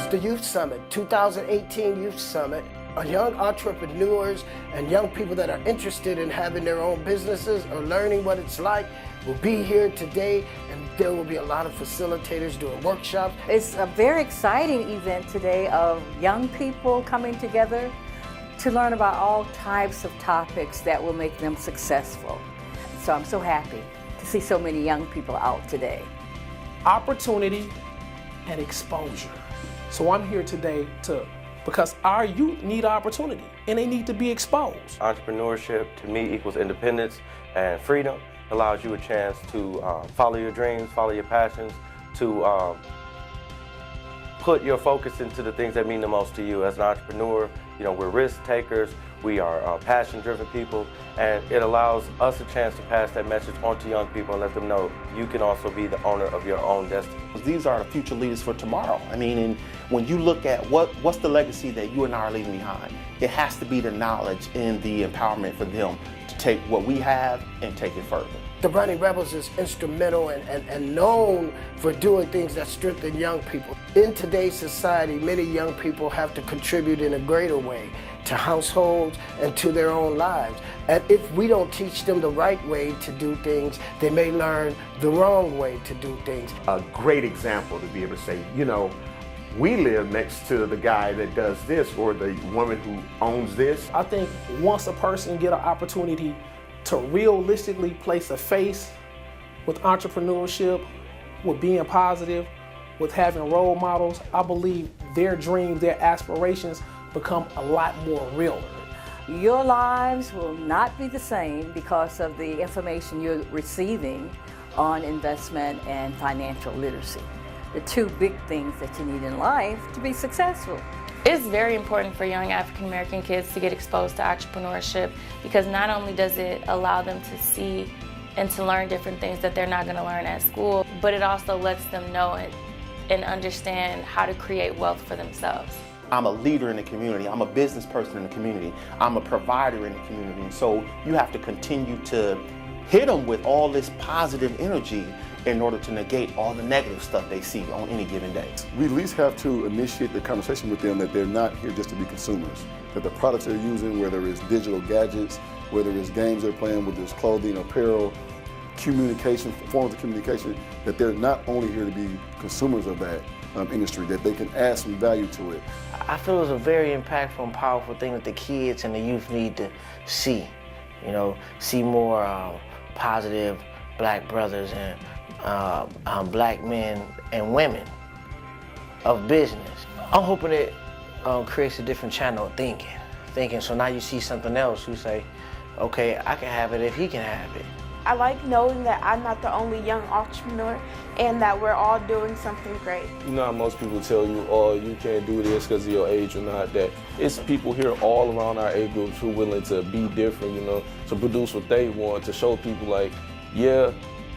is the Youth Summit, 2018 Youth Summit. Young entrepreneurs and young people that are interested in having their own businesses or learning what it's like will be here today, and there will be a lot of facilitators doing workshops. It's a very exciting event today of young people coming together to learn about all types of topics that will make them successful. So I'm so happy to see so many young people out today. Opportunity and exposure. So I'm here today because our youth need opportunity and they need to be exposed. Entrepreneurship to me equals independence and freedom. Allows you a chance to follow your dreams, follow your passions, to put your focus into the things that mean the most to you. As an entrepreneur, we're risk takers, we are passion-driven people, and it allows us a chance to pass that message on to young people and let them know you can also be the owner of your own destiny. These are the future leaders for tomorrow. I mean, and when you look at what's the legacy that you and I are leaving behind, it has to be the knowledge and the empowerment for them to take what we have and take it further. The Running Rebels is instrumental and known for doing things that strengthen young people. In today's society, many young people have to contribute in a greater way to households and to their own lives. And if we don't teach them the right way to do things, they may learn the wrong way to do things. A great example to be able to say, we live next to the guy that does this or the woman who owns this. I think once a person get an opportunity to realistically place a face with entrepreneurship, with being positive, with having role models, I believe their dreams, their aspirations become a lot more realer. Your lives will not be the same because of the information you're receiving on investment and financial literacy. The two big things that you need in life to be successful. It's very important for young African American kids to get exposed to entrepreneurship because not only does it allow them to see and to learn different things that they're not going to learn at school, but it also lets them know and understand how to create wealth for themselves. I'm a leader in the community, I'm a business person in the community, I'm a provider in the community, and so you have to continue to hit them with all this positive energy in order to negate all the negative stuff they see on any given day. We at least have to initiate the conversation with them that they're not here just to be consumers, that the products they're using, whether it's digital gadgets, whether it's games they're playing, whether it's clothing, apparel, communication, forms of communication, that they're not only here to be consumers of that industry, that they can add some value to it. I feel it's a very impactful and powerful thing that the kids and the youth need to see. See more positive black brothers and black men and women of business. I'm hoping it creates a different channel of thinking. So now you see something else, you say, okay, I can have it if he can have it. I like knowing that I'm not the only young entrepreneur and that we're all doing something great. You know how most people tell you, oh, you can't do this because of your age or not, that it's people here all around our age groups who are willing to be different, to produce what they want, to show people like, yeah,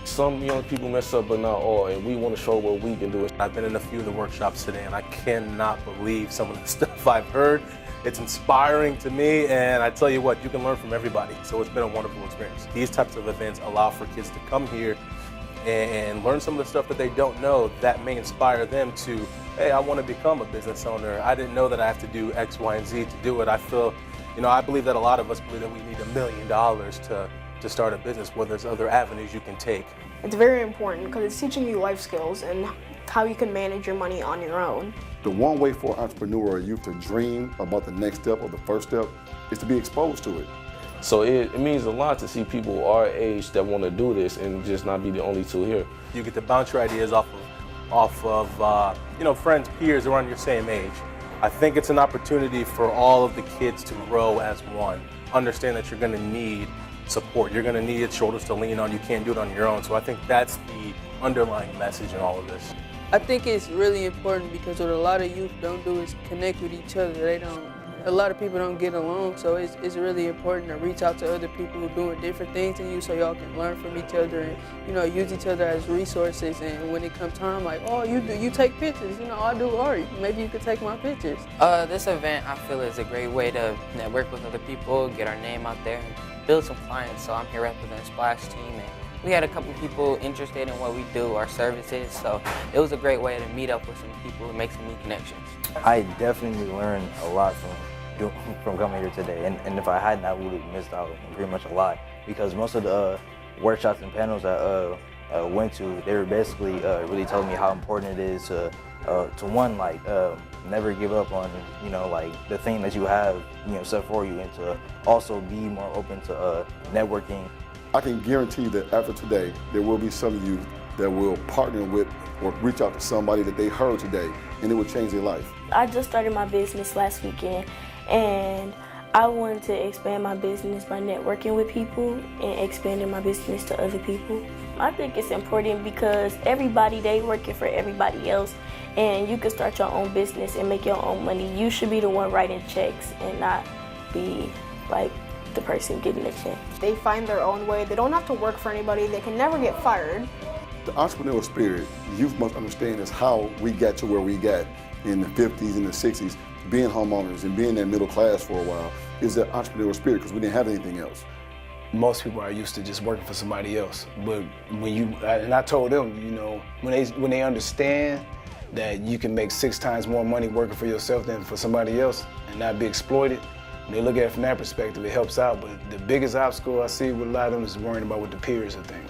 some young people mess up, but not all, and we want to show what we can do. I've been in a few of the workshops today, and I cannot believe some of the stuff I've heard. It's inspiring to me, and I tell you what, you can learn from everybody, so it's been a wonderful experience. These types of events allow for kids to come here and learn some of the stuff that they don't know that may inspire them to, hey, I want to become a business owner. I didn't know that I have to do X, Y, and Z to do it. I feel, I believe that a lot of us believe that we need $1 million to start a business, where there's other avenues you can take. It's very important because it's teaching you life skills and how you can manage your money on your own. The one way for an entrepreneur or youth to dream about the next step or the first step is to be exposed to it. So it means a lot to see people our age that want to do this and just not be the only two here. You get to bounce your ideas off of friends, peers around your same age. I think it's an opportunity for all of the kids to grow as one. Understand that you're going to need support. You're going to need shoulders to lean on. You can't do it on your own. So I think that's the underlying message in all of this. I think it's really important because what a lot of youth don't do is connect with each other. A lot of people don't get along, so it's really important to reach out to other people who are doing different things than you so y'all can learn from each other and, use each other as resources. And when it comes time, like, oh, you take pictures, I do art. Maybe you could take my pictures. This event, I feel, is a great way to network with other people, get our name out there, and build some clients. So I'm here representing Splash Team, and we had a couple people interested in what we do, our services, so it was a great way to meet up with some people and make some new connections. I definitely learned a lot from coming here today, and if I hadn't, I would have missed out on pretty much a lot, because most of the workshops and panels I went to, they were basically really telling me how important it is to one, like, never give up on, you know, like the thing that you have, you know, set for you, and to also be more open to networking. I can guarantee that after today, there will be some of you that will partner with or reach out to somebody that they heard today, and it will change their life. I just started my business last weekend, and I wanted to expand my business by networking with people and expanding my business to other people. I think it's important because everybody, they working for everybody else, and you can start your own business and make your own money. You should be the one writing checks and not be like the person getting the check. They find their own way. They don't have to work for anybody. They can never get fired. The entrepreneurial spirit, youth must understand, is how we got to where we got in the 50s and the 60s, being homeowners and being that middle class for a while, is that entrepreneurial spirit, because we didn't have anything else. Most people are used to just working for somebody else, but and I told them, you know, when they understand that you can make 6 times more money working for yourself than for somebody else and not be exploited, when they look at it from that perspective, it helps out. But the biggest obstacle I see with a lot of them is worrying about what the peers are thinking.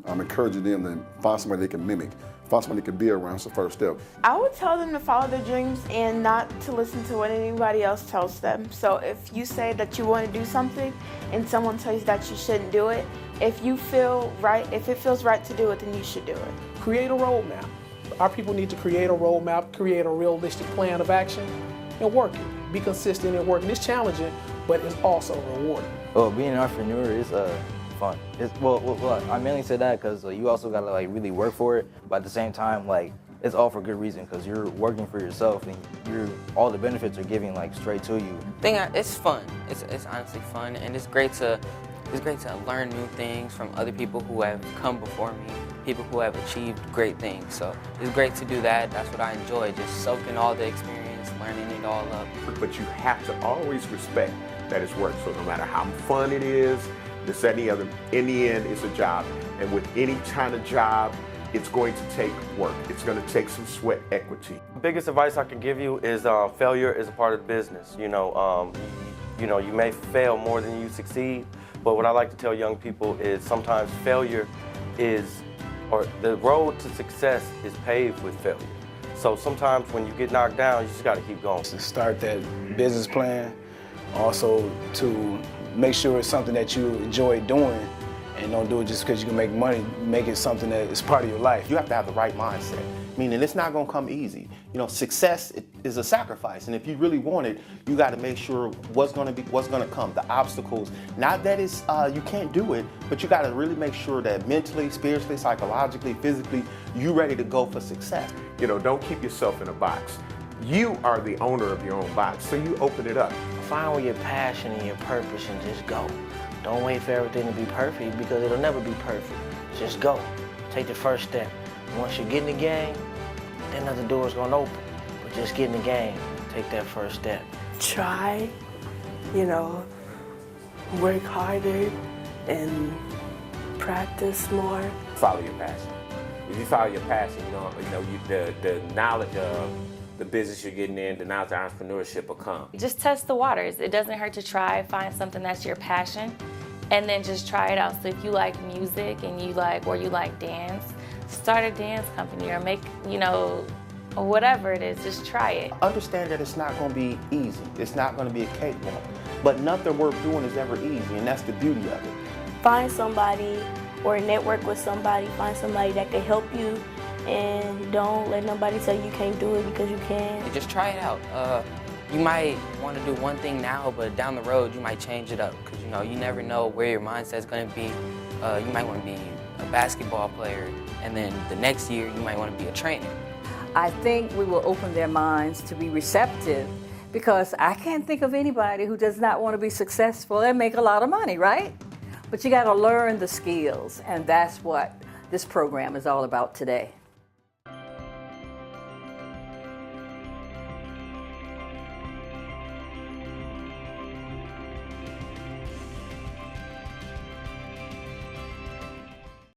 I'm encouraging them to find somebody they can mimic, find somebody they can be around. It's the first step. I would tell them to follow their dreams and not to listen to what anybody else tells them. So if you say that you want to do something and someone tells you that you shouldn't do it, if you feel right, if it feels right to do it, then you should do it. Create a roadmap. Our people need to create a roadmap, create a realistic plan of action, and work it. Be consistent in working. It's challenging, but it's also rewarding. Well, being an entrepreneur is fun. It's, well, I mainly say that because you also gotta like really work for it, but at the same time, like, it's all for good reason, because you're working for yourself and all the benefits are giving like straight to you. It's fun. It's honestly fun, and it's great to learn new things from other people who have come before me, people who have achieved great things. So it's great to do that. That's what I enjoy, just soaking all the experience, learning it all up. But you have to always respect that it's work. So no matter how fun it is, this, that, and the other, in the end, it's a job. And with any kind of job, it's going to take work. It's going to take some sweat equity. The biggest advice I can give you is failure is a part of the business. You know, you may fail more than you succeed, but what I like to tell young people is sometimes failure or the road to success is paved with failure. So sometimes when you get knocked down, you just got to keep going. To start that business plan, also to make sure it's something that you enjoy doing, and don't do it just because you can make money. Make it something that is part of your life. You have to have the right mindset, meaning it's not going to come easy. You know, success is a sacrifice, and if you really want it, you got to make sure what's going to come, the obstacles. Not that it's you can't do it, but you got to really make sure that mentally, spiritually, psychologically, physically, you ready to go for success. You know, don't keep yourself in a box. You are the owner of your own box, so you open it up. Find where your passion and your purpose and just go. Don't wait for everything to be perfect, because it'll never be perfect. Just go. Take the first step. Once you get in the game, then other doors gonna open. But just get in the game. Take that first step. Try, you know, work harder and practice more. Follow your passion. If you follow your passion, the knowledge of the business you're getting in, the knowledge of entrepreneurship will come. Just test the waters. It doesn't hurt to try, find something that's your passion, and then just try it out. So if you like music and you like dance, start a dance company or make, or whatever it is, just try it. Understand that it's not going to be easy. It's not going to be a cakewalk. But nothing worth doing is ever easy, and that's the beauty of it. Find somebody or network with somebody. Find somebody that can help you, and don't let nobody tell you can't do it because you can. Just try it out. You might want to do one thing now, but down the road you might change it up, because you never know where your mindset's going to be. You might want to be a basketball player, and then the next year you might want to be a trainer. I think we will open their minds to be receptive, because I can't think of anybody who does not want to be successful and make a lot of money, right? But you got to learn the skills, and that's what this program is all about today.